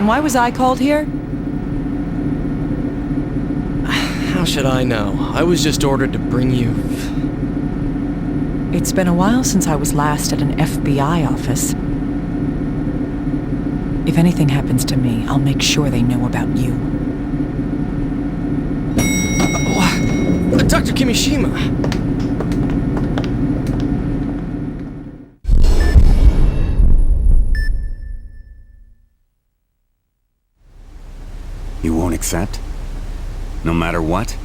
And why was I called here? How should I know? I was just ordered to bring you... It's been a while since I was last at an FBI office. If anything happens to me, I'll make sure they know about you. Dr. Kimishima! You won't accept? No matter what?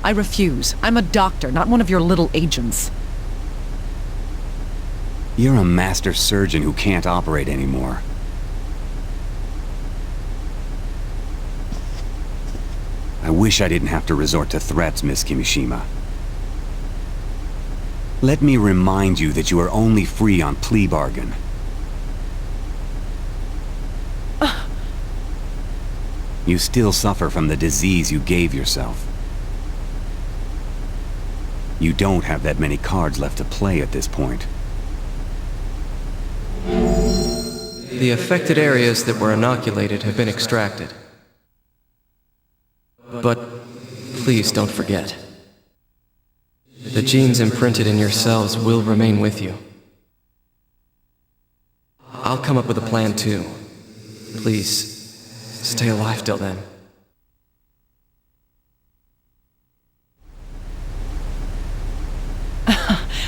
I refuse. I'm a doctor, not one of your little agents. You're a master surgeon who can't operate anymore. I wish I didn't have to resort to threats, Miss Kimishima. Let me remind you that you are only free on plea bargain. You still suffer from the disease you gave yourself. You don't have that many cards left to play at this point. The affected areas that were inoculated have been extracted. But please don't forget. The genes imprinted in your cells will remain with you. I'll come up with a plan too. Please, stay alive till then.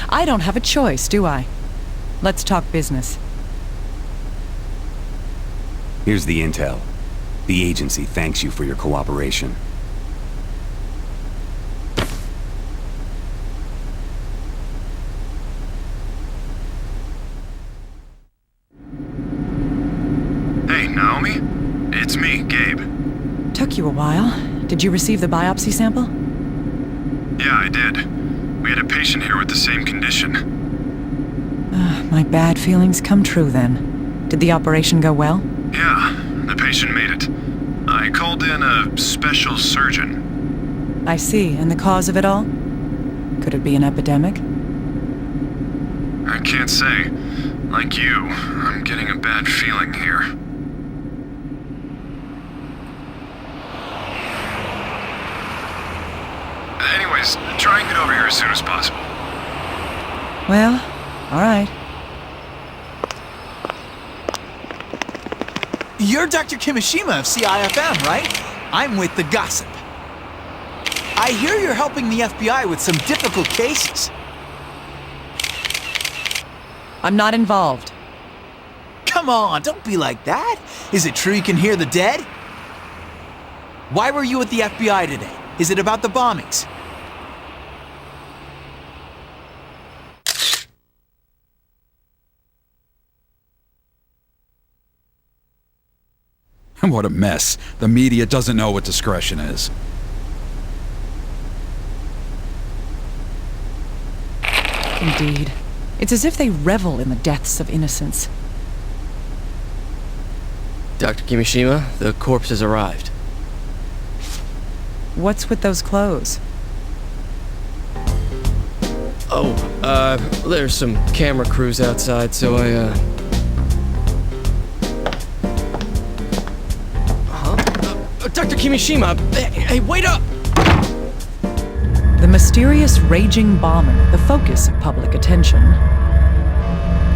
I don't have a choice, do I? Let's talk business. Here's the intel. The agency thanks you for your cooperation. Hey, Naomi? It's me, Gabe. Took you a while. Did you receive the biopsy sample? Yeah, I did. We had a patient here with the same condition. My bad feelings come true then. Did the operation go well? Yeah, the patient made it. I called in a special surgeon. I see. And the cause of it all? Could it be an epidemic? I can't say. Like you, I'm getting a bad feeling here. Anyways, try and get over here as soon as possible. Well, all right. You're Dr. Kimishima of CIFM, right? I'm with The Gossip. I hear you're helping the FBI with some difficult cases. I'm not involved. Come on, don't be like that. Is it true you can hear the dead? Why were you at the FBI today? Is it about the bombings? What a mess. The media doesn't know what discretion is. Indeed. It's as if they revel in the deaths of innocents. Dr. Kimishima, the corpse has arrived. What's with those clothes? Oh, there's some camera crews outside, so Dr. Kimishima, hey, wait up! The mysterious raging bomber, the focus of public attention.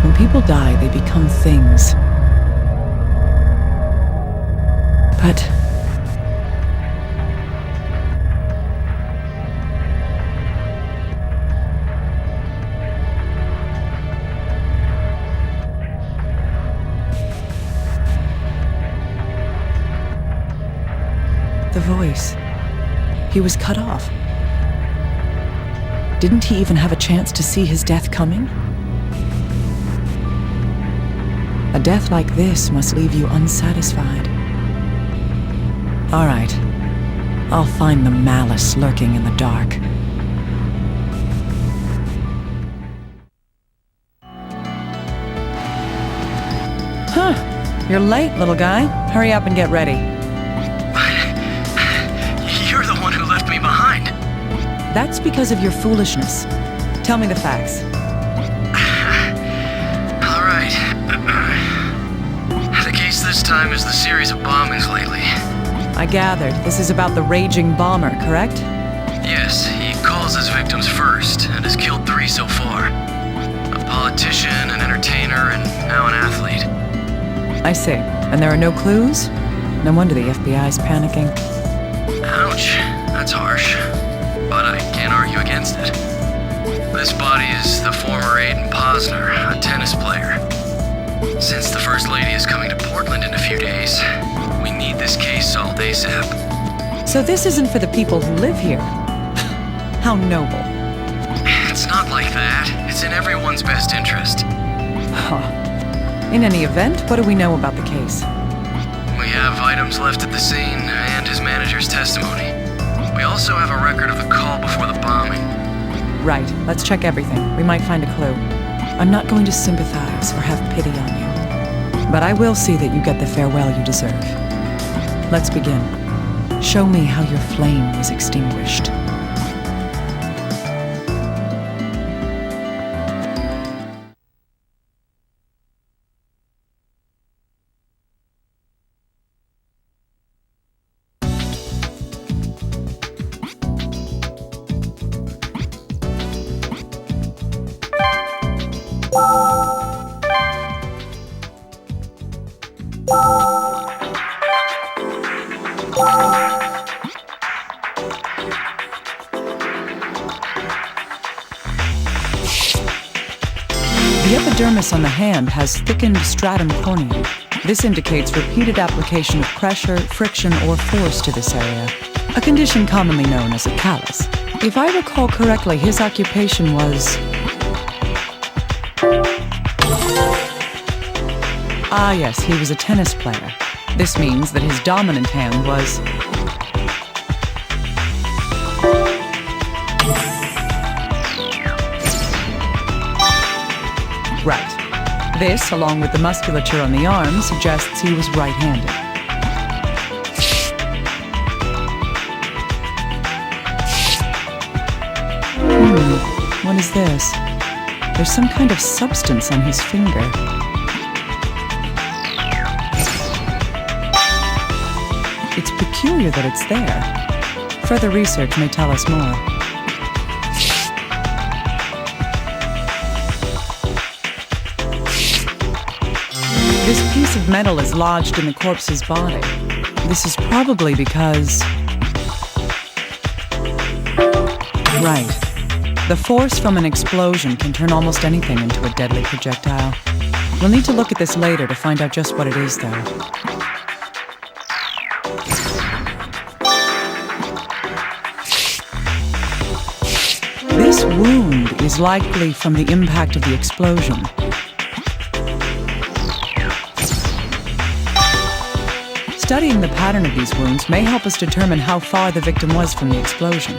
When people die, they become things. But the voice. He was cut off. Didn't he even have a chance to see his death coming? A death like this must leave you unsatisfied. All right. I'll find the malice lurking in the dark. Huh. You're late, little guy. Hurry up and get ready. You're the one who left me behind. That's because of your foolishness. Tell me the facts. All right. The case this this time is the series of bombings lately. I gathered this is about the raging bomber, correct? Yes, he calls his victims first, and has killed 3 so far. A politician, an entertainer, and now an athlete. I see. And there are no clues? No wonder the FBI's panicking. Ouch, that's harsh. But I can't argue against it. This body is the former Aiden Posner, a tennis player. Since the First Lady is coming to Portland in a few days, we need this case solved ASAP. So this isn't for the people who live here. How noble. It's not like that. It's in everyone's best interest. Huh. In any event, what do we know about the case? We have items left at the scene and his manager's testimony. We also have a record of the call before the bombing. Right, let's check everything. We might find a clue. I'm not going to sympathize or have pity on you, but I will see that you get the farewell you deserve. Let's begin. Show me how your flame was extinguished. The epidermis on the hand has thickened stratum corneum. This indicates repeated application of pressure, friction, or force to this area, a condition commonly known as a callus. If I recall correctly, his occupation was... Ah yes, he was a tennis player. This means that his dominant hand was... Right. This, along with the musculature on the arm, suggests he was right-handed. What is this? There's some kind of substance on his finger. It's peculiar that it's there. Further research may tell us more. This piece of metal is lodged in the corpse's body. This is probably because... Right. The force from an explosion can turn almost anything into a deadly projectile. We'll need to look at this later to find out just what it is, though. This wound is likely from the impact of the explosion. Studying the pattern of these wounds may help us determine how far the victim was from the explosion.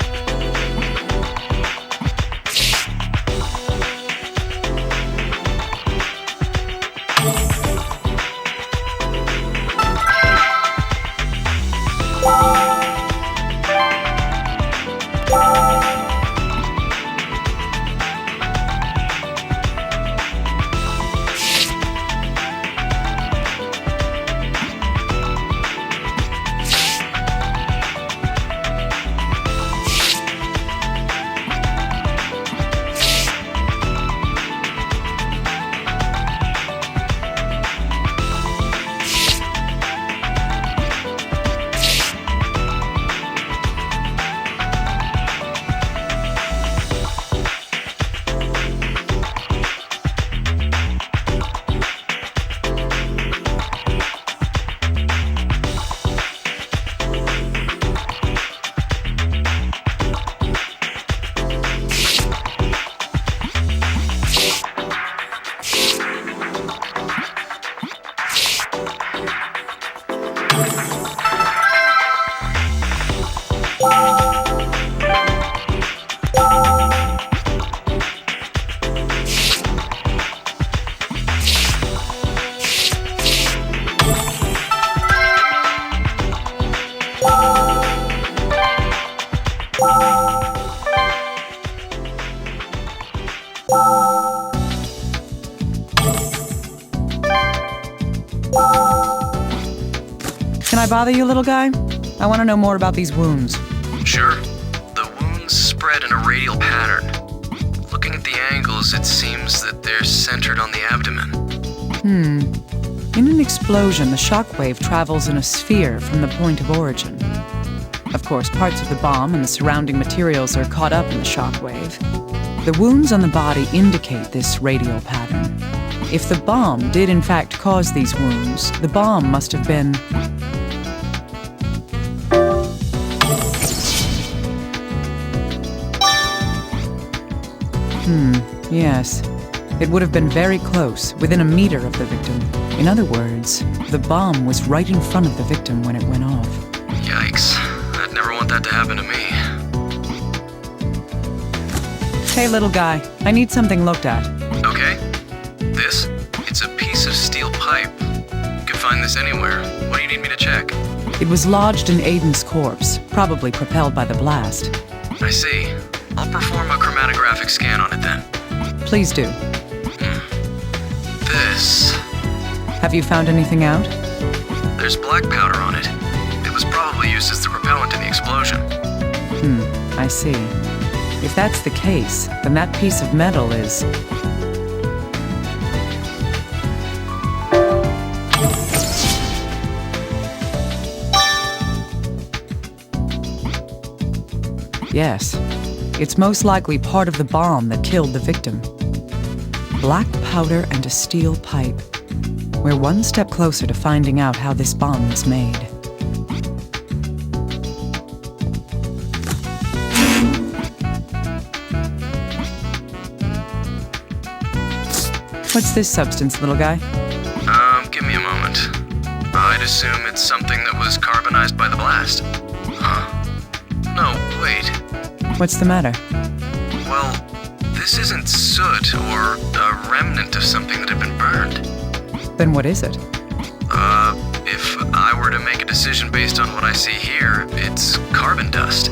bother you, little guy? I want to know more about these wounds. Sure. The wounds spread in a radial pattern. Looking at the angles, it seems that they're centered on the abdomen. In an explosion, the shockwave travels in a sphere from the point of origin. Of course, parts of the bomb and the surrounding materials are caught up in the shockwave. The wounds on the body indicate this radial pattern. If the bomb did in fact cause these wounds, the bomb must have been... Yes. It would have been very close, within a meter of the victim. In other words, the bomb was right in front of the victim when it went off. Yikes. I'd never want that to happen to me. Hey, little guy, I need something looked at. Okay. This? It's a piece of steel pipe. You can find this anywhere. What do you need me to check? It was lodged in Aiden's corpse, probably propelled by the blast. I see. I'll perform a chromatographic scan on it then. Please do. This... Have you found anything out? There's black powder on it. It was probably used as the propellant in the explosion. I see. If that's the case, then that piece of metal is... Yes. It's most likely part of the bomb that killed the victim. Black powder and a steel pipe. We're one step closer to finding out how this bomb was made. What's this substance, little guy? Give me a moment. I'd assume it's something that was carbonized by the blast. Huh. No, wait. What's the matter? Well, this isn't soot or a remnant of something that had been burned. Then what is it? If I were to make a decision based on what I see here, it's carbon dust.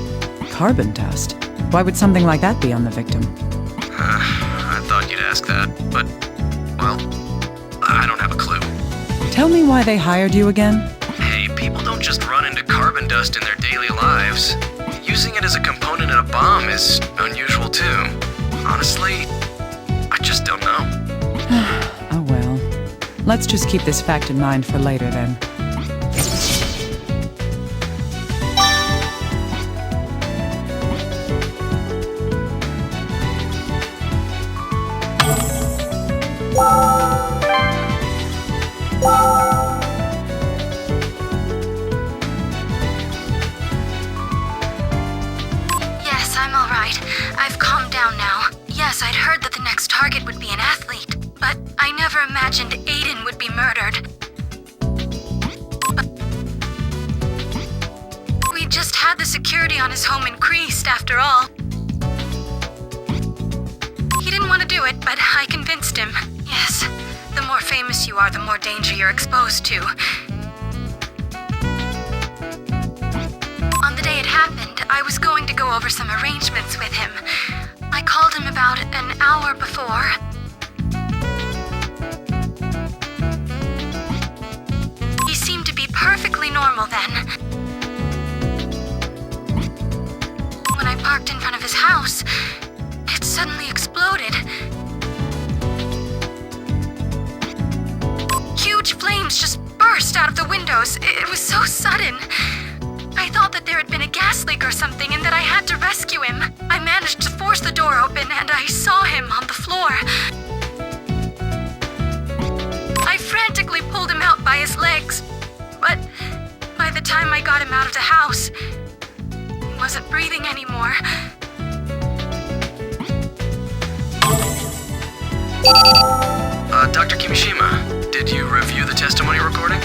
Carbon dust? Why would something like that be on the victim? I thought you'd ask that, but, well, I don't have a clue. Tell me why they hired you again? Hey, people don't just run into carbon dust in their daily lives. Using it as a component in a bomb is unusual too. Honestly, I just don't know. Oh well. Let's just keep this fact in mind for later then. Yes, I'm all right. I've calmed down now. Yes, I'd heard that the next target would be an athlete, but I never imagined Aiden would be murdered. We just had the security on his home increased, after all. He didn't want to do it, but I convinced him. Yes, the more famous you are, the more danger you're exposed to. On the day it happened, I was going to go over some arrangements with him. I called him about an hour before. He seemed to be perfectly normal then. When I parked in front of his house, it suddenly exploded. Huge flames just burst out of the windows. It was so sudden. I thought that there had been a gas leak or something and that I had to rescue him. I managed to force the door open and I saw him on the floor. I frantically pulled him out by his legs, but by the time I got him out of the house, he wasn't breathing anymore. Dr. Kimishima, did you review the testimony recording?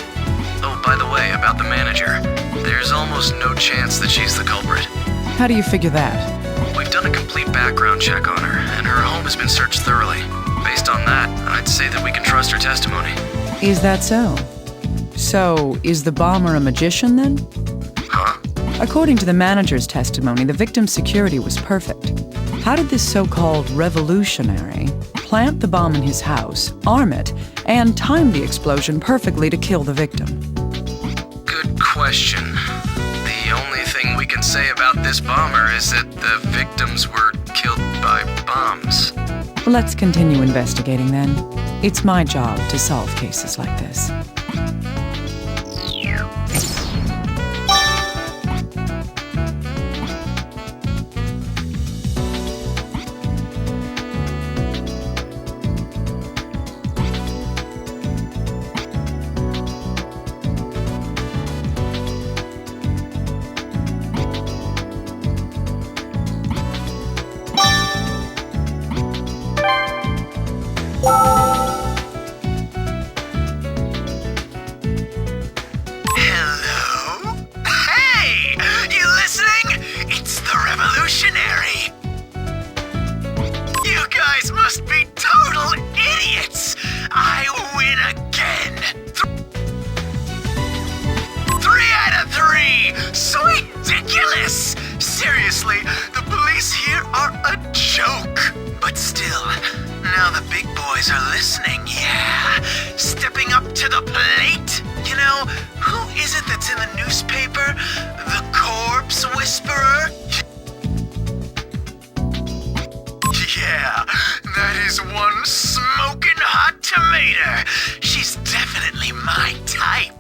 Oh, by the way, about the manager. There's almost no chance that she's the culprit. How do you figure that? We've done a complete background check on her, and her home has been searched thoroughly. Based on that, I'd say that we can trust her testimony. Is that so? So, is the bomber a magician then? Huh? According to the manager's testimony, the victim's security was perfect. How did this so-called revolutionary plant the bomb in his house, arm it, and time the explosion perfectly to kill the victim? Good question. The only thing we can say about this bomber is that the victims were killed by bombs. Let's continue investigating then. It's my job to solve cases like this. Seriously, the police here are a joke. But still, now the big boys are listening, yeah? Stepping up to the plate. You know, who is it that's in the newspaper? The Corpse Whisperer? Yeah, that is one smoking hot tomato. She's definitely my type.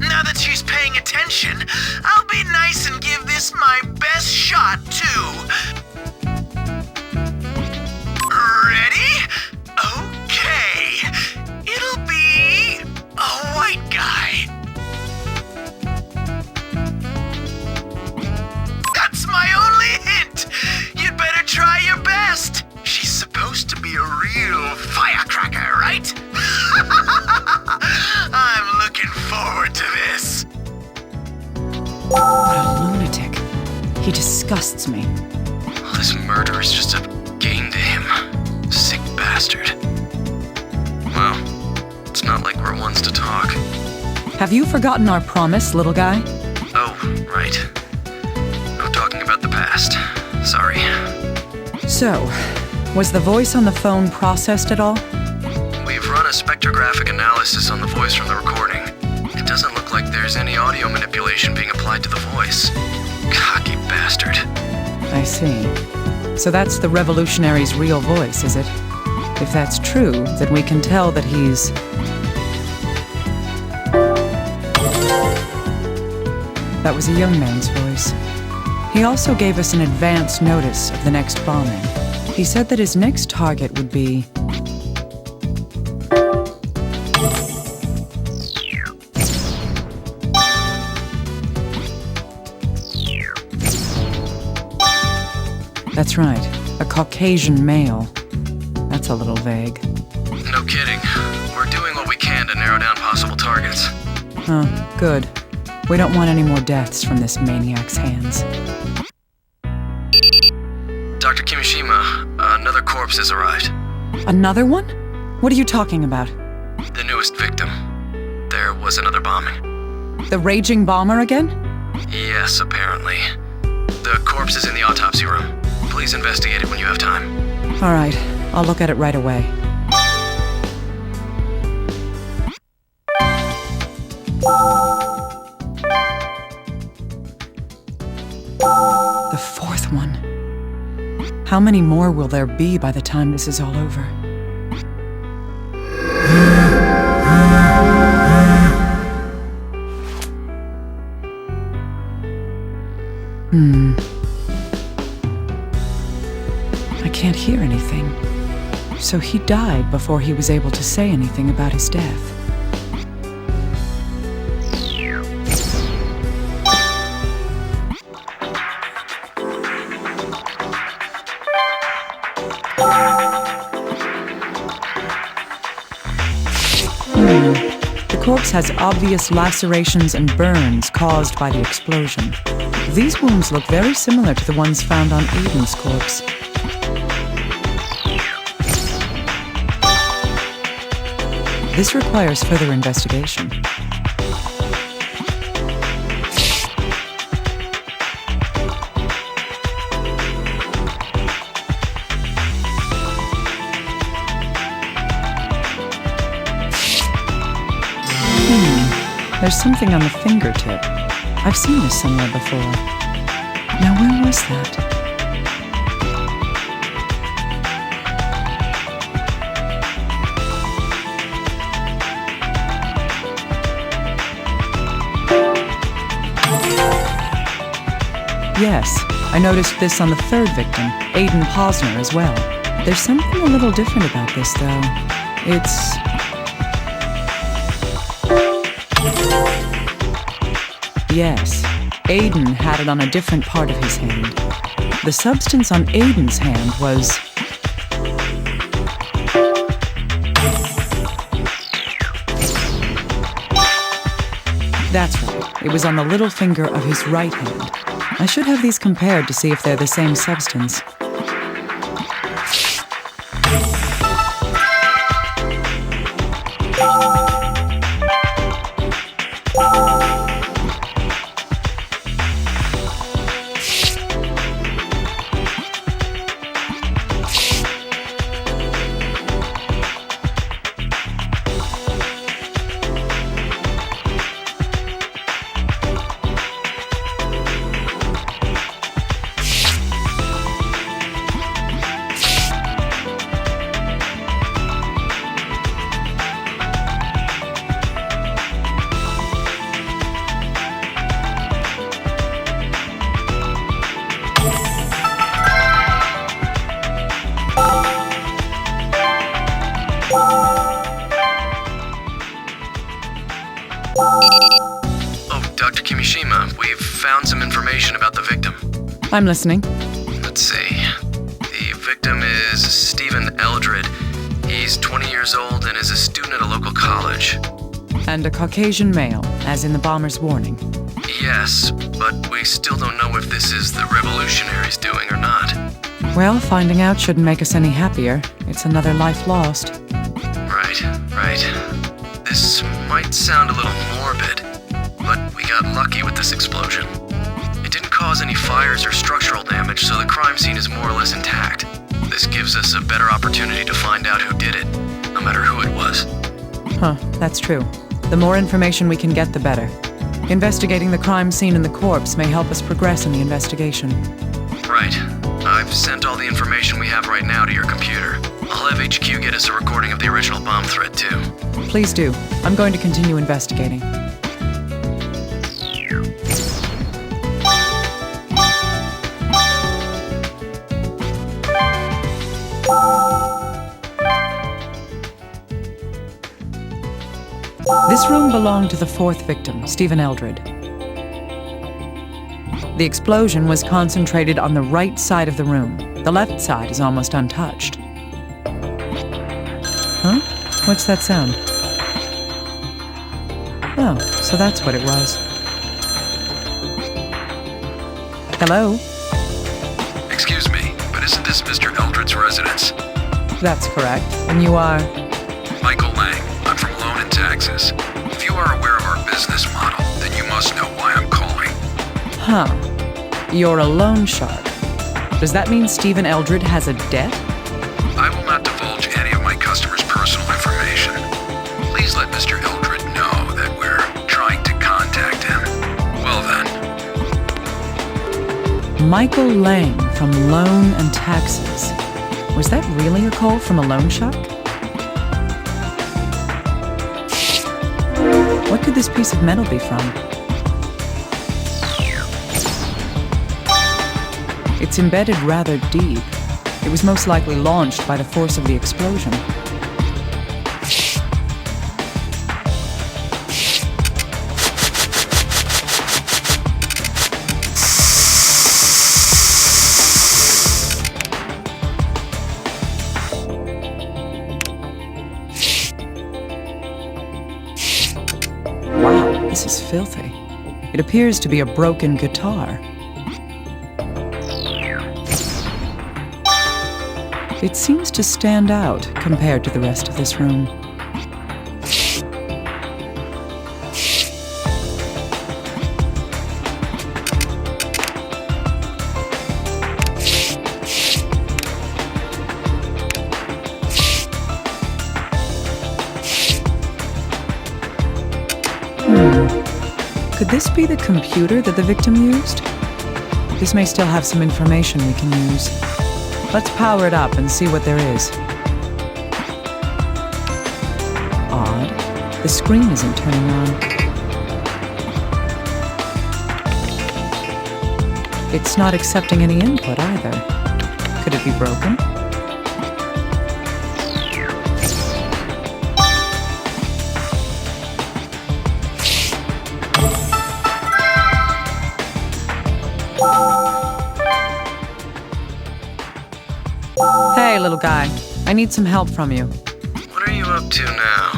Now that she's paying attention, I'll be nice and give this my best shot, too. Ready? Okay. It'll be a white guy. That's my only hint. You'd better try your best. She's supposed to be a real firecracker, right? I'm looking forward to this. What a lunatic. He disgusts me. This murder is just a game to him. Sick bastard. Well, it's not like we're ones to talk. Have you forgotten our promise, little guy? Oh, right. No talking about the past. Sorry. So, was the voice on the phone processed at all? We've run a spectrographic analysis on the voice from the recording. It doesn't look like there's any audio manipulation being applied to the voice. Cocky bastard. I see. So that's the revolutionary's real voice, is it? If that's true, then we can tell that he's... That was a young man's voice. He also gave us an advance notice of the next bombing. He said that his next target would be... That's right, a Caucasian male. That's a little vague. No kidding. We're doing what we can to narrow down possible targets. Oh, good. We don't want any more deaths from this maniac's hands. Dr. Kimishima, another corpse has arrived. Another one? What are you talking about? The newest victim. There was another bombing. The raging bomber again? Yes, apparently. The corpse is in the autopsy room. Please investigate it when you have time. All right, I'll look at it right away. The fourth one. How many more will there be by the time this is all over? I can't hear anything. So he died before he was able to say anything about his death. The corpse has obvious lacerations and burns caused by the explosion. These wounds look very similar to the ones found on Aiden's corpse. This requires further investigation. There's something on the fingertip. I've seen this somewhere before. Now, where was that? Yes, I noticed this on the third victim, Aiden Posner, as well. There's something a little different about this, though. Yes, Aiden had it on a different part of his hand. The substance on Aiden's hand was... That's right, it was on the little finger of his right hand. I should have these compared to see if they're the same substance. Oh, Dr. Kimishima, we've found some information about the victim. I'm listening. Let's see. The victim is Stephen Eldred. He's 20 years old and is a student at a local college. And a Caucasian male, as in the bomber's warning. Yes, but we still don't know if this is the revolutionaries doing or not. Well, finding out shouldn't make us any happier. It's another life lost. Right. This might sound a little morbid, but we got lucky with this explosion. It didn't cause any fires or structural damage, so the crime scene is more or less intact. This gives us a better opportunity to find out who did it, no matter who it was. Huh, that's true. The more information we can get, the better. Investigating the crime scene and the corpse may help us progress in the investigation. Right. I've sent all the information we have right now to your computer. I'll have HQ get us a recording of the original bomb threat, too. Please do. I'm going to continue investigating. This room belonged to the fourth victim, Stephen Eldred. The explosion was concentrated on the right side of the room. The left side is almost untouched. Huh? What's that sound? Oh, so that's what it was. Hello? Excuse me, but isn't this Mr. Eldred's residence? That's correct. And you are? Michael Lang. I'm from Loan and Taxes. If you are aware of our business model, then you must know why I'm calling. Huh. You're a loan shark. Does that mean Stephen Eldred has a debt? I will not divulge any of my customers' personal information. Please let Mr. Eldred know that we're trying to contact him. Well then. Michael Lang from Loan and Taxes. Was that really a call from a loan shark? What could this piece of metal be from? It's embedded rather deep. It was most likely launched by the force of the explosion. Wow, this is filthy. It appears to be a broken guitar. It seems to stand out compared to the rest of this room. Could this be the computer that the victim used? This may still have some information we can use. Let's power it up and see what there is. Odd. The screen isn't turning on. It's not accepting any input either. Could it be broken? Hey, little guy. I need some help from you. What are you up to now?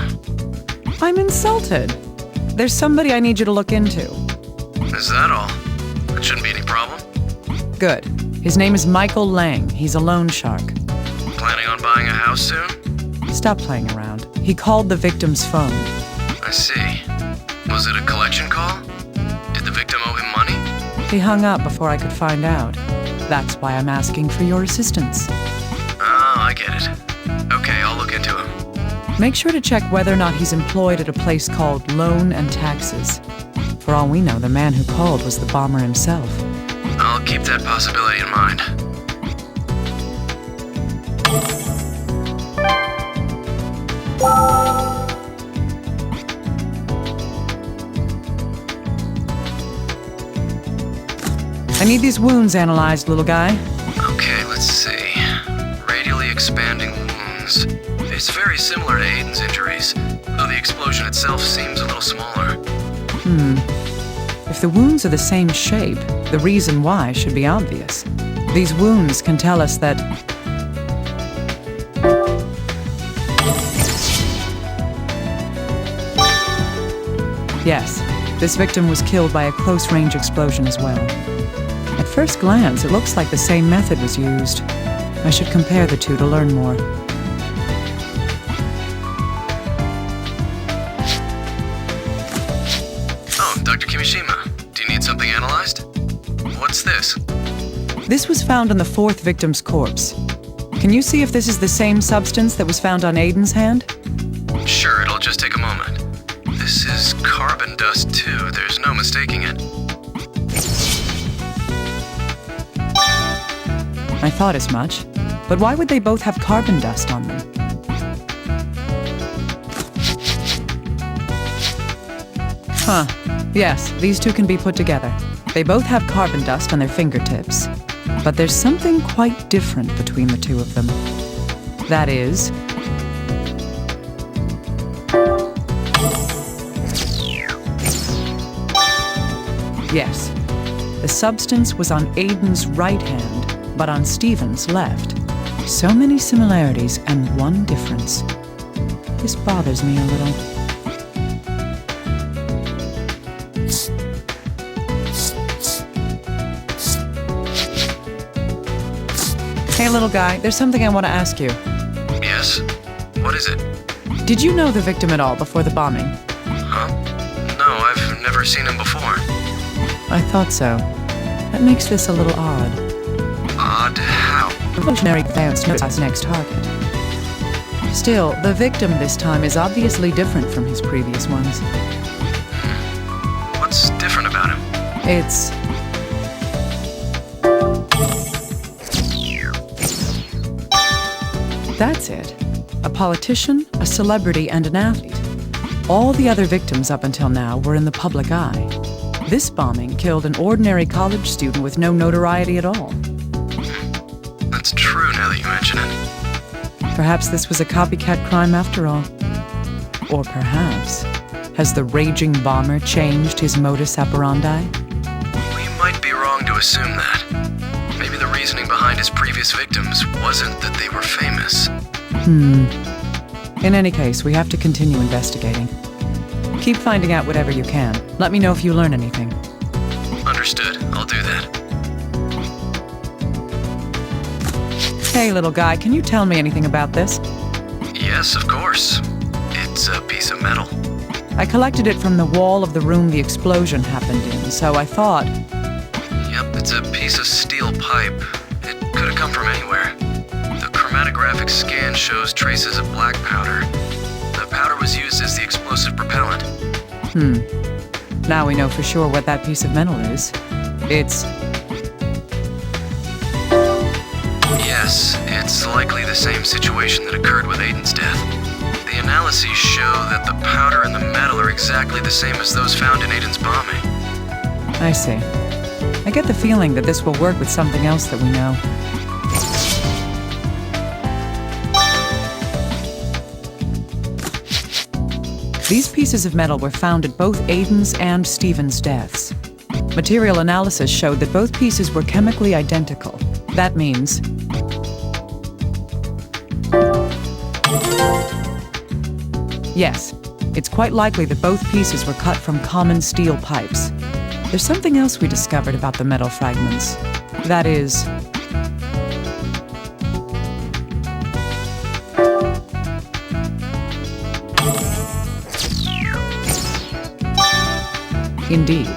I'm insulted. There's somebody I need you to look into. Is that all? That shouldn't be any problem. Good. His name is Michael Lang. He's a loan shark. Planning on buying a house soon? Stop playing around. He called the victim's phone. I see. Was it a collection call? Did the victim owe him money? He hung up before I could find out. That's why I'm asking for your assistance. Oh, I get it. Okay, I'll look into him. Make sure to check whether or not he's employed at a place called Loan and Taxes. For all we know, the man who called was the bomber himself. I'll keep that possibility in mind. I need these wounds analyzed, little guy. Okay, let's see. Radially expanding wounds. It's very similar to Aiden's injuries, though the explosion itself seems a little smaller. If the wounds are the same shape, the reason why should be obvious. These wounds can tell us that... Yes, this victim was killed by a close-range explosion as well. At first glance, it looks like the same method was used. I should compare the two to learn more. Oh, Dr. Kimishima, do you need something analyzed? What's this? This was found on the fourth victim's corpse. Can you see if this is the same substance that was found on Aiden's hand? Sure, it'll just take a moment. This is carbon dust, too. There's no mistaking it. I thought as much. But why would they both have carbon dust on them? Huh. Yes, these two can be put together. They both have carbon dust on their fingertips. But there's something quite different between the two of them. That is... Yes, the substance was on Aiden's right hand, but on Stephen's left. So many similarities and one difference. This bothers me a little. Hey, little guy, there's something I want to ask you. Yes? What is it? Did you know the victim at all before the bombing? Huh? No, I've never seen him before. I thought so. That makes this a little odd. Odd how? Revolutionary advance knows us next target. Still, the victim this time is obviously different from his previous ones. What's different about him? It's... That's it. A politician, a celebrity, and an athlete. All the other victims up until now were in the public eye. This bombing killed an ordinary college student with no notoriety at all. That's true now that you mention it. Perhaps this was a copycat crime after all. Or perhaps, has the raging bomber changed his modus operandi? We might be wrong to assume that. Maybe the reasoning behind his previous victims wasn't that they were famous. In any case, we have to continue investigating. Keep finding out whatever you can. Let me know if you learn anything. Understood. I'll do that. Hey, little guy, can you tell me anything about this? Yes, of course. It's a piece of metal. I collected it from the wall of the room the explosion happened in, so I thought... Yep, it's a piece of steel pipe. It could have come from anywhere. The chromatographic scan shows traces of black powder. The powder was used as the explosive propellant. Now we know for sure what that piece of metal is. It's... Yes, it's likely the same situation that occurred with Aiden's death. The analyses show that the powder and the metal are exactly the same as those found in Aiden's bombing. I see. I get the feeling that this will work with something else that we know. These pieces of metal were found at both Aiden's and Stephen's deaths. Material analysis showed that both pieces were chemically identical. That means... Yes, it's quite likely that both pieces were cut from common steel pipes. There's something else we discovered about the metal fragments. That is... Indeed,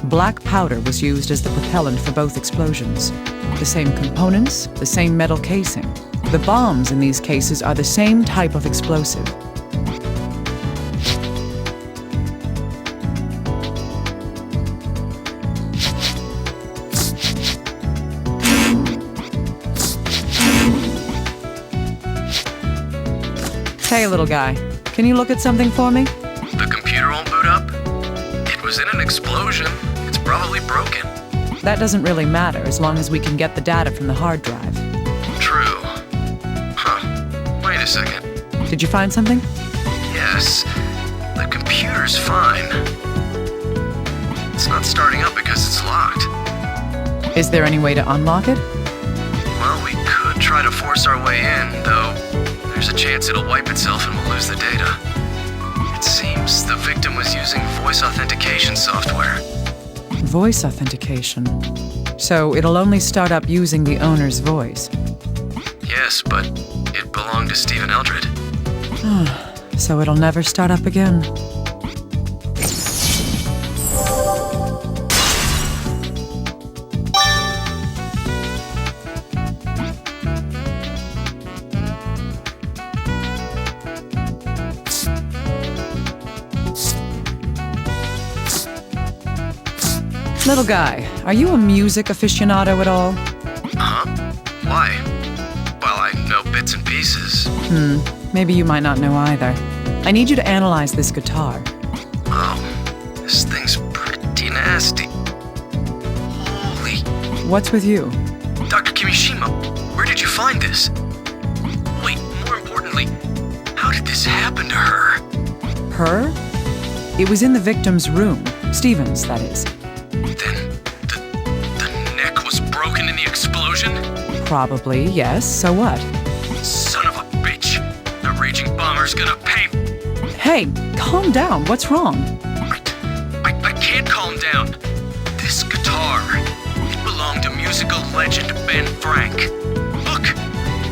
black powder was used as the propellant for both explosions. The same components, the same metal casing. The bombs in these cases are the same type of explosive. Hey, little guy, can you look at something for me? The computer won't boot up? It was in an explosion. It's probably broken. That doesn't really matter as long as we can get the data from the hard drive. True. Huh. Wait a second. Did you find something? Yes. The computer's fine. It's not starting up because it's locked. Is there any way to unlock it? Well, we could try to force our way in, though there's a chance it'll wipe itself and we'll lose the data. It seems the victim was using voice authentication software. Voice authentication. So it'll only start up using the owner's voice. Yes, but it belonged to Stephen Eldred. So it'll never start up again. Little guy, are you a music aficionado at all? Huh? Why? Well, I know bits and pieces. Maybe you might not know either. I need you to analyze this guitar. Oh, this thing's pretty nasty. Holy... What's with you? Dr. Kimishima, where did you find this? Wait, more importantly, how did this happen to her? Her? It was in the victim's room. Stephen's, that is. Then the neck was broken in the explosion? Probably, yes. So what? Son of a bitch! The raging bomber's gonna pay... Hey, calm down. What's wrong? I can't calm down. This guitar, it belonged to musical legend Ben Frank. Look,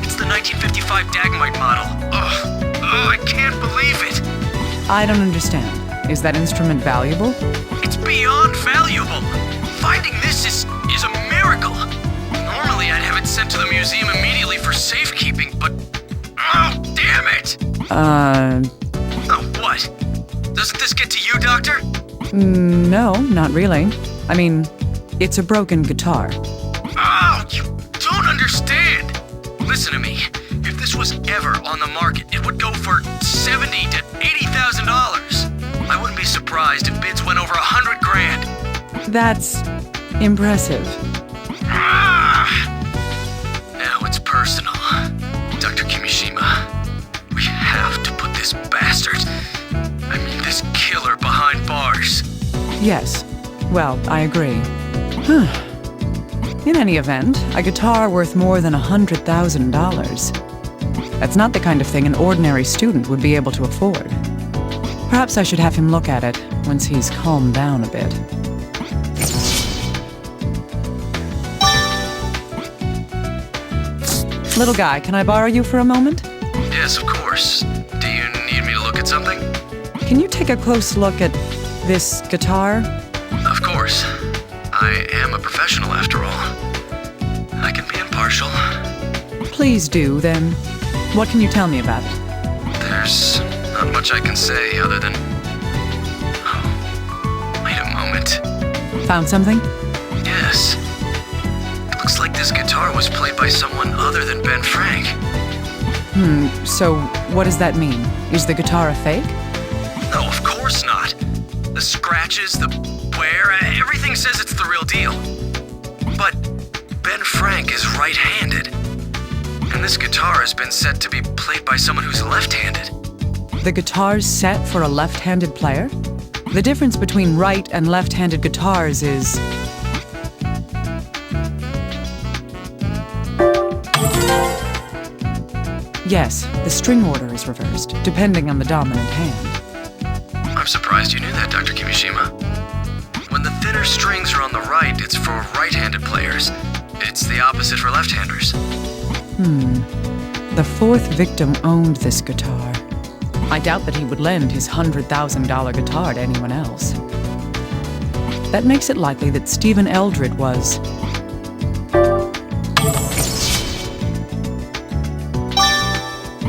it's the 1955 Dagmite model. Oh, I can't believe it. I don't understand. Is that instrument valuable? It's beyond valuable. Finding this is a miracle. Normally, I'd have it sent to the museum immediately for safekeeping, but... Oh, damn it! Oh, what? Doesn't this get to you, Doctor? No, not really. I mean, it's a broken guitar. Oh, you don't understand. Listen to me. If this was ever on the market, it would go for $70,000 to $80,000. I wouldn't be surprised if bids went over $100 grand. That's impressive. Now it's personal. Dr. Kimishima, we have to put this bastard, this killer behind bars. Yes. Well, I agree. In any event, a guitar worth more than $100,000. That's not the kind of thing an ordinary student would be able to afford. Perhaps I should have him look at it once he's calmed down a bit. Little guy, can I borrow you for a moment? Yes, of course. Do you need me to look at something? Can you take a close look at this guitar? Of course. I am a professional after all. I can be impartial. Please do, then. What can you tell me about it? There's not much I can say other than... Oh, wait a Found something? Yes. Looks like this guitar was played by someone other than Ben Frank. So what does that mean? Is the guitar a fake? No, of course not. The scratches, the wear, everything says it's the real deal. But Ben Frank is right-handed. And this guitar has been said to be played by someone who's left-handed. The guitar's set for a left-handed player? The difference between right and left-handed guitars is... Yes, the string order is reversed, depending on the dominant hand. I'm surprised you knew that, Dr. Kimishima. When the thinner strings are on the right, it's for right-handed players. It's the opposite for left-handers. The fourth victim owned this guitar. I doubt that he would lend his $100,000 guitar to anyone else. That makes it likely that Stephen Eldred was...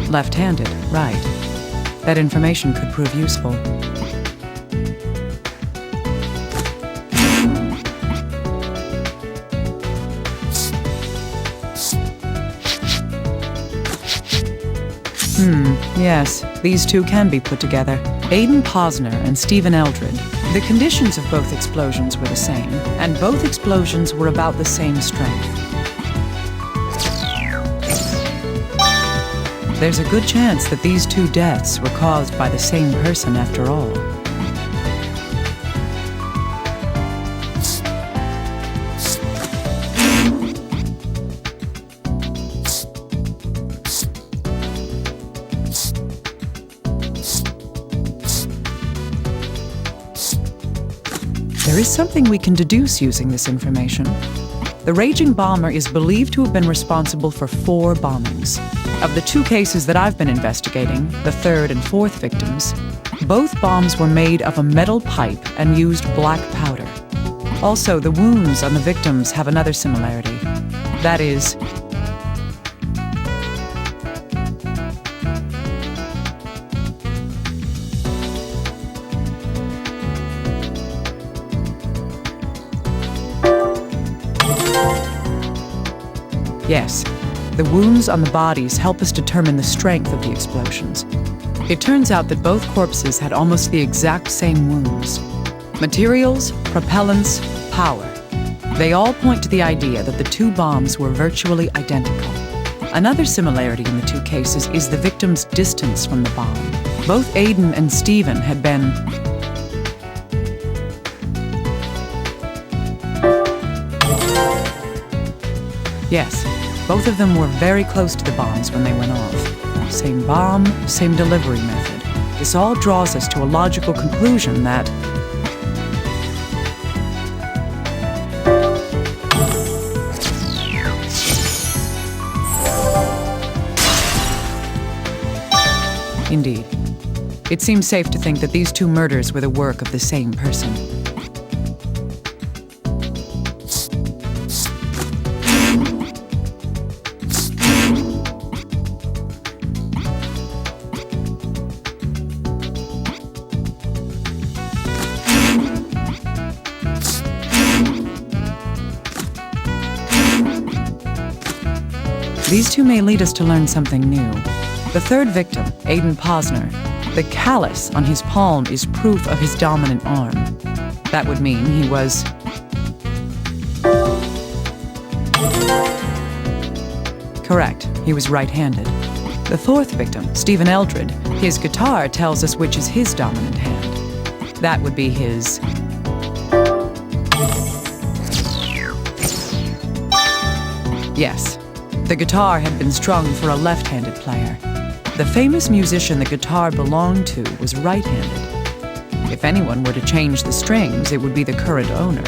left-handed, right. That information could prove useful. Yes, these two can be put together. Aiden Posner and Stephen Eldred. The conditions of both explosions were the same, and both explosions were about the same strength. There's a good chance that these two deaths were caused by the same person after all. There is something we can deduce using this information. The Raging Bomber is believed to have been responsible for 4 bombings. Of the 2 cases that I've been investigating, the third and fourth victims, both bombs were made of a metal pipe and used black powder. Also, the wounds on the victims have another similarity. That is, yes, the wounds on the bodies help us determine the strength of the explosions. It turns out that both corpses had almost the exact same wounds. Materials, propellants, power. They all point to the idea that the 2 bombs were virtually identical. Another similarity in the 2 cases is the victims' distance from the bomb. Both Aiden and Stephen had been... Yes, both of them were very close to the bombs when they went off. Same bomb, same delivery method. This all draws us to a logical conclusion that... Indeed. It seems safe to think that these 2 murders were the work of the same person. These 2 may lead us to learn something new. The third victim, Aiden Posner, the callus on his palm is proof of his dominant arm. That would mean he was... Correct, he was right-handed. The fourth victim, Stephen Eldred, his guitar tells us which is his dominant hand. That would be his... Yes, the guitar had been strung for a left-handed player. The famous musician the guitar belonged to was right-handed. If anyone were to change the strings, it would be the current owner.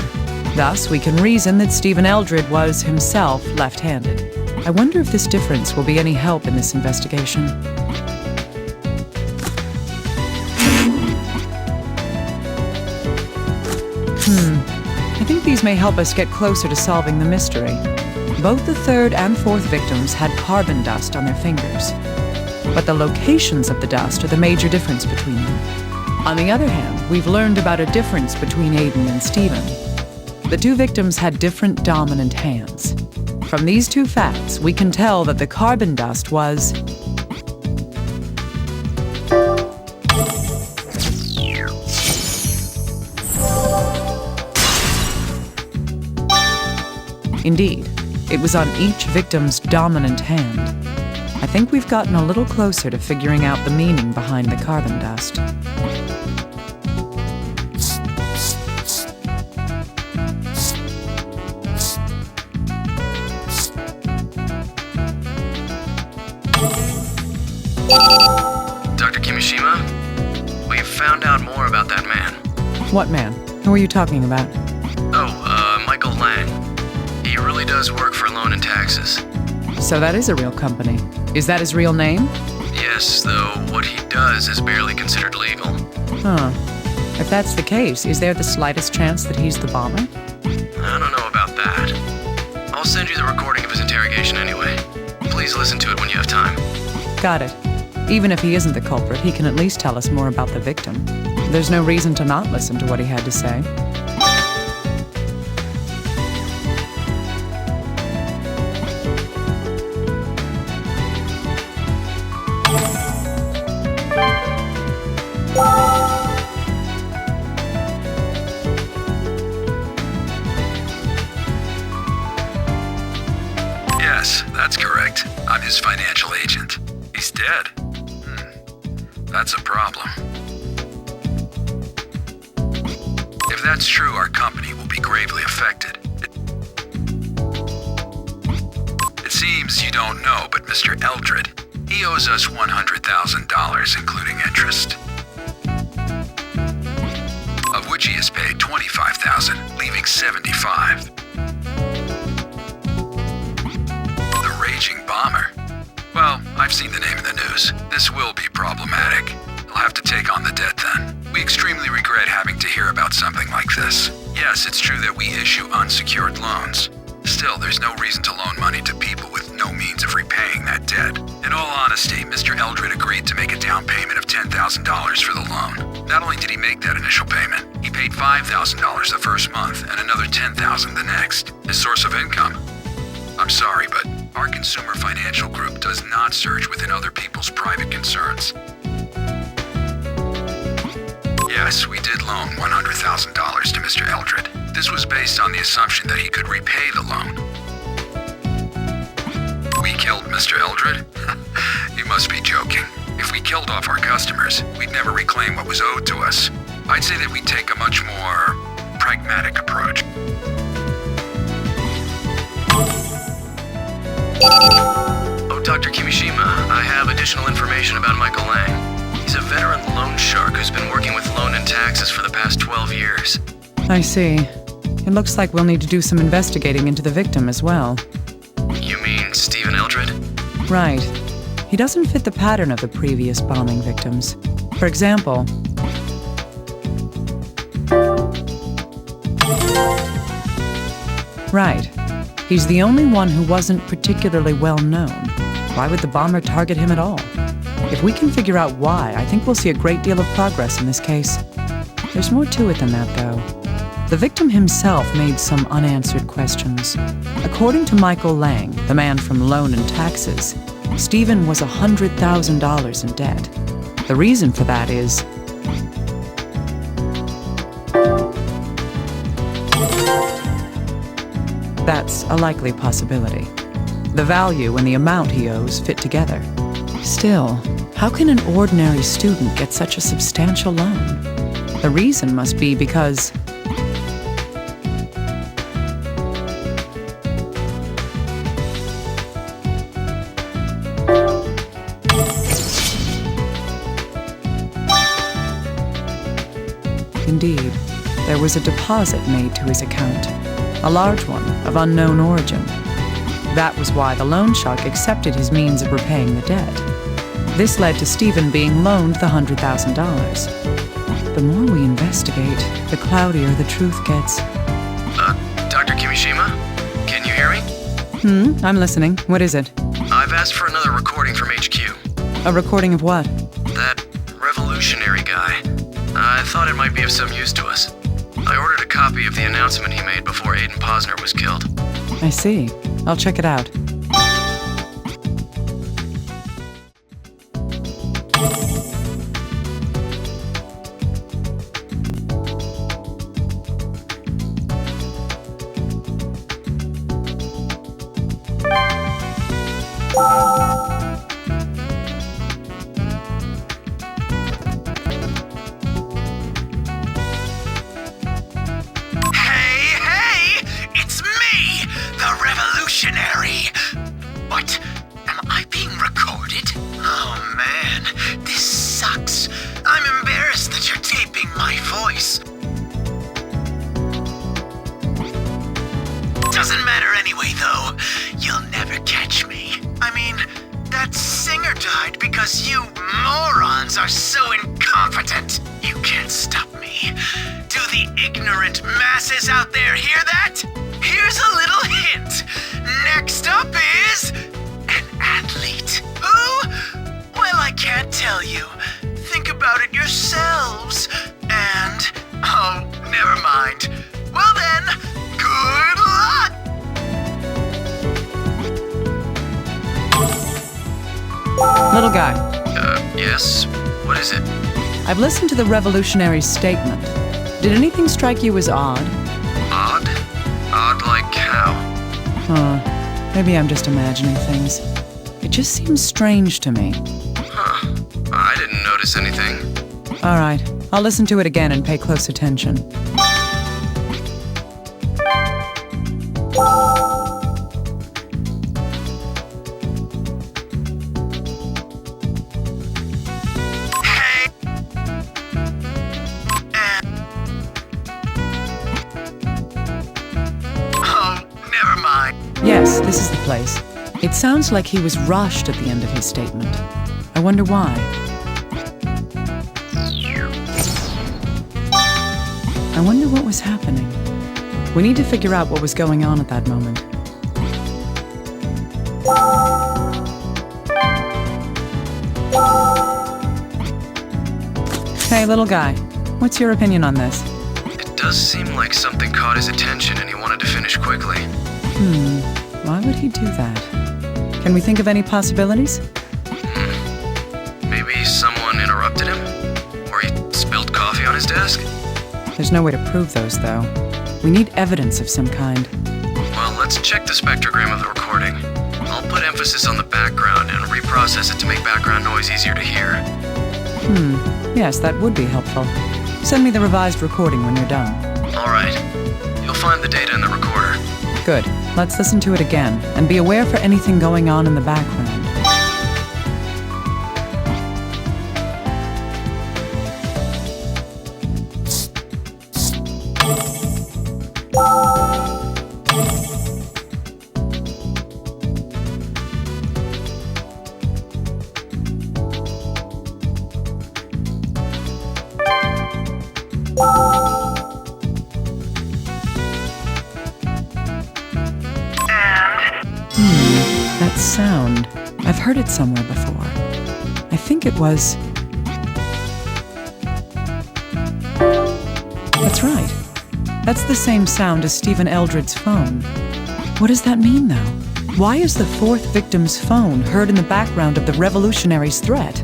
Thus, we can reason that Stephen Eldred was himself left-handed. I wonder if this difference will be any help in this investigation. I think these may help us get closer to solving the mystery. Both the third and fourth victims had carbon dust on their fingers. But the locations of the dust are the major difference between them. On the other hand, we've learned about a difference between Aiden and Stephen. the two victims had different dominant hands. From these two facts, we can tell that the carbon dust was indeed, it was on each victim's dominant hand. I think we've gotten a little closer to figuring out the meaning behind the carbon dust. Dr. Kimishima, we've found out more about that man. What man? Who are you talking about? Michael Lang. He really does work for Loan and Taxes. So that is a real company. Is that his real name? Yes, though what he does is barely considered legal. Huh. If that's the case, is there the slightest chance that he's the bomber? I don't know about that. I'll send you the recording of his interrogation anyway. Please listen to it when you have time. Got it. Even if he isn't the culprit, he can at least tell us more about the victim. There's no reason to not listen to what he had to say. Yes, that's correct. I'm his financial agent. He's dead. That's a problem. If that's true, our company will be gravely affected. It seems you don't know, but Mr. Eldred, he owes us $100,000, including interest. Of which he has paid $25,000, leaving $75,000. The Raging Bomber. Well, I've seen the name in the news. This will be problematic. I'll have to take on the debt then. We extremely regret having to hear about something like this. Yes, it's true that we issue unsecured loans. Still, there's no reason to loan money to people with no means of repaying that debt. In all honesty, Mr. Eldred agreed to make a down payment of $10,000 for the loan. Not only did he make that initial payment, he paid $5,000 the first month and another $10,000 the next. His source of income? I'm sorry, but our consumer financial group does not search within other people's private concerns. Yes, we did loan $100,000 to Mr. Eldred. This was based on the assumption that he could repay the loan. We killed Mr. Eldred? You must be joking. If we killed off our customers, we'd never reclaim what was owed to us. I'd say that we'd take a much more pragmatic approach. Oh, Dr. Kimishima, I have additional information about Michael Lang. He's a veteran loan shark who's been working with Loan and Taxes for the past 12 years. I see. It looks like we'll need to do some investigating into the victim as well. You mean Stephen Eldred? Right. He doesn't fit the pattern of the previous bombing victims. For example, right. He's the only one who wasn't particularly well known. Why would the bomber target him at all? If we can figure out why, I think we'll see a great deal of progress in this case. There's more to it than that, though. The victim himself made some unanswered questions. According to Michael Lang, the man from Loan and Taxes, Stephen was $100,000 in debt. The reason for that is that's a likely possibility. The value and the amount he owes fit together. Still, how can an ordinary student get such a substantial loan? The reason must be because indeed, there was a deposit made to his account, a large one of unknown origin. That was why the loan shark accepted his means of repaying the debt. This led to Stephen being loaned the $100,000. The more we investigate, the cloudier the truth gets. Dr. Kimishima? Can you hear me? I'm listening. What is it? I've asked for another recording from HQ. A recording of what? That revolutionary guy. I thought it might be of some use to us. I ordered a copy of the announcement he made before Aiden Posner was killed. I see. I'll check it out. Hey! It's me, the Revolutionary! What? Am I being recorded? Oh man, this sucks. I'm embarrassed that you're taping my voice. Doesn't matter anyway, though. You'll never catch me. I mean, that singer died because you morons are so incompetent. You can't stop me. Do the ignorant masses out there hear that? Here's a little hint. Next up is an athlete. Who? Well, I can't tell you. Think about it yourselves. And, oh, never mind. Well then, good luck! Little guy, Yes? What is it? I've listened to the revolutionary's statement. Did anything strike you as odd? Odd? Odd like how? Maybe I'm just imagining things. It just seems strange to me. Huh. I didn't notice anything. All right, I'll listen to it again and pay close attention. Hey! Oh, never mind. Yes, this is the place. It sounds like he was rushed at the end of his statement. I wonder why. I wonder what was happening. We need to figure out what was going on at that moment. Hey, little guy, what's your opinion on this? It does seem like something caught his attention and he wanted to finish quickly. Why would he do that? Can we think of any possibilities? Maybe someone interrupted him? Or he spilled coffee on his desk? There's no way to prove those, though. We need evidence of some kind. Well, let's check the spectrogram of the recording. I'll put emphasis on the background and reprocess it to make background noise easier to hear. Yes, that would be helpful. Send me the revised recording when you're done. All right. You'll find the data in the recorder. Good. Let's listen to it again, and be aware for anything going on in the background. That sound. I've heard it somewhere before. I think it was... That's right. That's the same sound as Stephen Eldred's phone. What does that mean, though? Why is the fourth victim's phone heard in the background of the revolutionary's threat?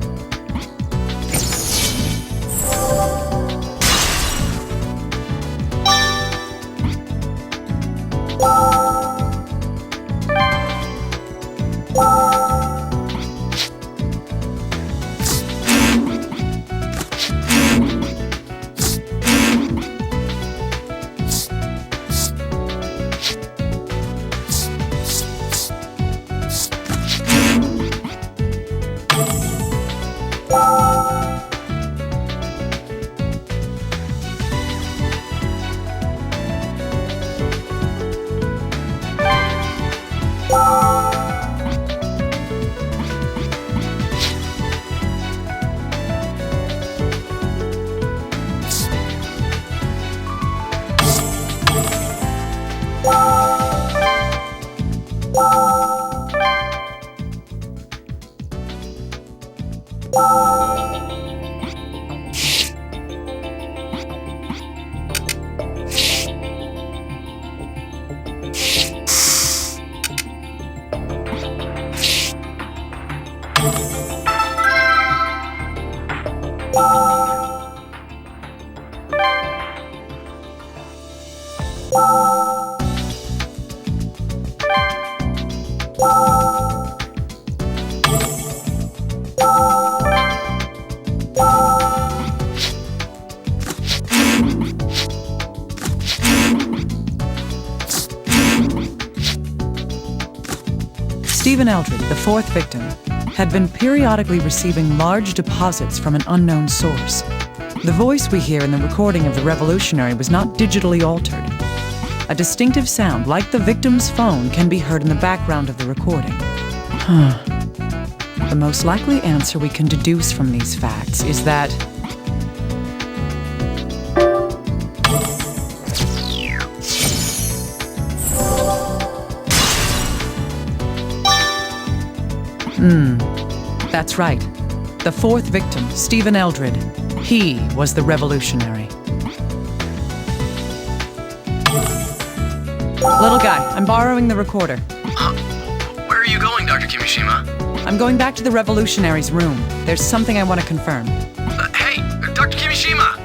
Stephen Eldred, the fourth victim, had been periodically receiving large deposits from an unknown source. The voice we hear in the recording of the revolutionary was not digitally altered. A distinctive sound, like the victim's phone, can be heard in the background of the recording. The most likely answer we can deduce from these facts is that that's right. The fourth victim, Stephen Eldred, he was the revolutionary. Little guy, I'm borrowing the recorder. Where are you going, Dr. Kimishima? I'm going back to the revolutionary's room. There's something I want to confirm. Hey, Dr. Kimishima!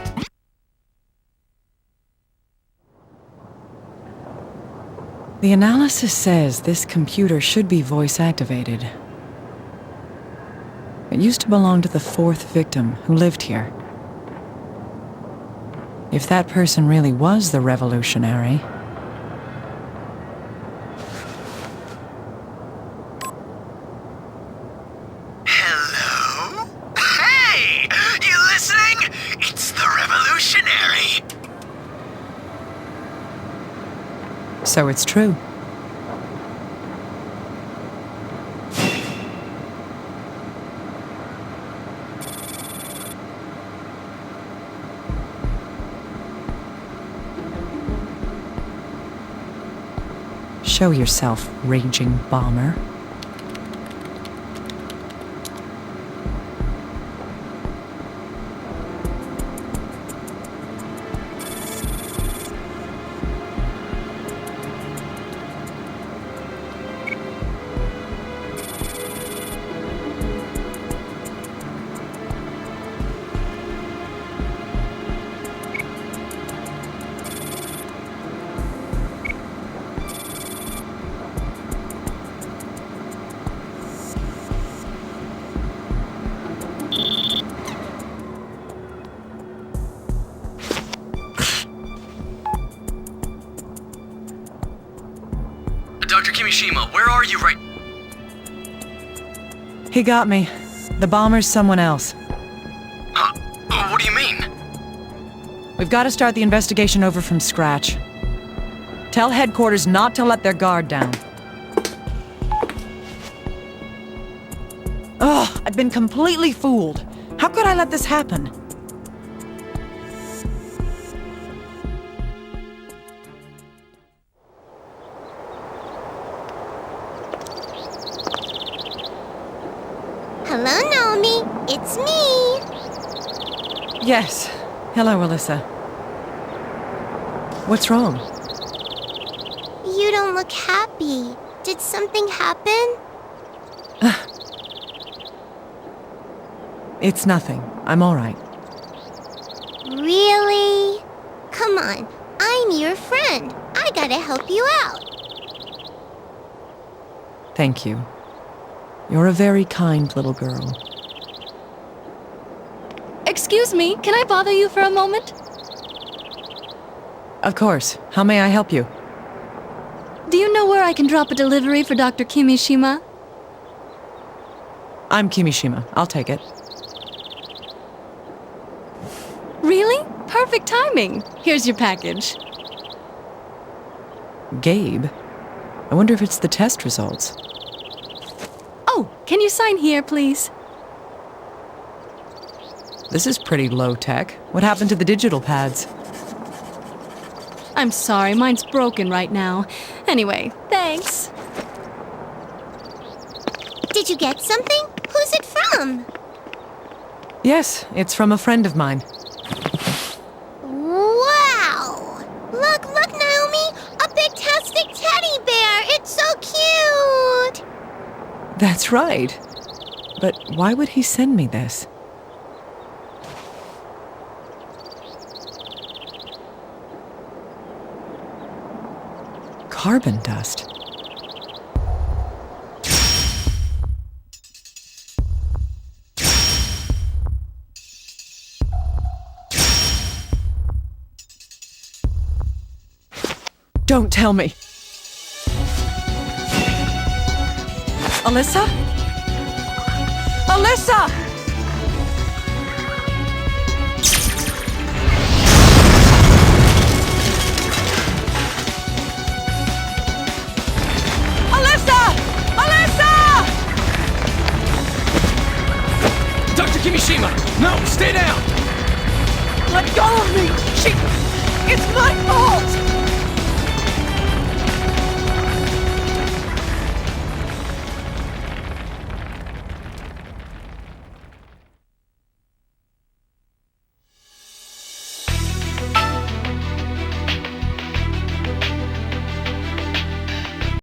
The analysis says this computer should be voice-activated. It used to belong to the fourth victim who lived here. If that person really was the revolutionary... Hello? Hey! You listening? It's the revolutionary! So it's true. Show yourself, raging bomber. Dr. Kimishima, where are you right... He got me. The bomber's someone else. Huh? What do you mean? We've got to start the investigation over from scratch. Tell headquarters not to let their guard down. Ugh, I've been completely fooled. How could I let this happen? Hello, Naomi. It's me. Yes. Hello, Alyssa. What's wrong? You don't look happy. Did something happen? It's nothing. I'm all right. Really? Come on. I'm your friend. I gotta help you out. Thank you. You're a very kind little girl. Excuse me, can I bother you for a moment? Of course. How may I help you? Do you know where I can drop a delivery for Dr. Kimishima? I'm Kimishima. I'll take it. Really? Perfect timing. Here's your package. Gabe? I wonder if it's the test results. Oh, can you sign here, please? This is pretty low-tech. What happened to the digital pads? I'm sorry, mine's broken right now. Anyway, thanks. Did you get something? Who's it from? Yes, it's from a friend of mine. Wow! Look, Naomi! A big-tastic teddy That's right. But why would he send me this? Carbon dust. Don't tell me. Alyssa? Alyssa! Alyssa! Alyssa! Dr. Kimishima! No, stay down! Let go of me! It's my fault!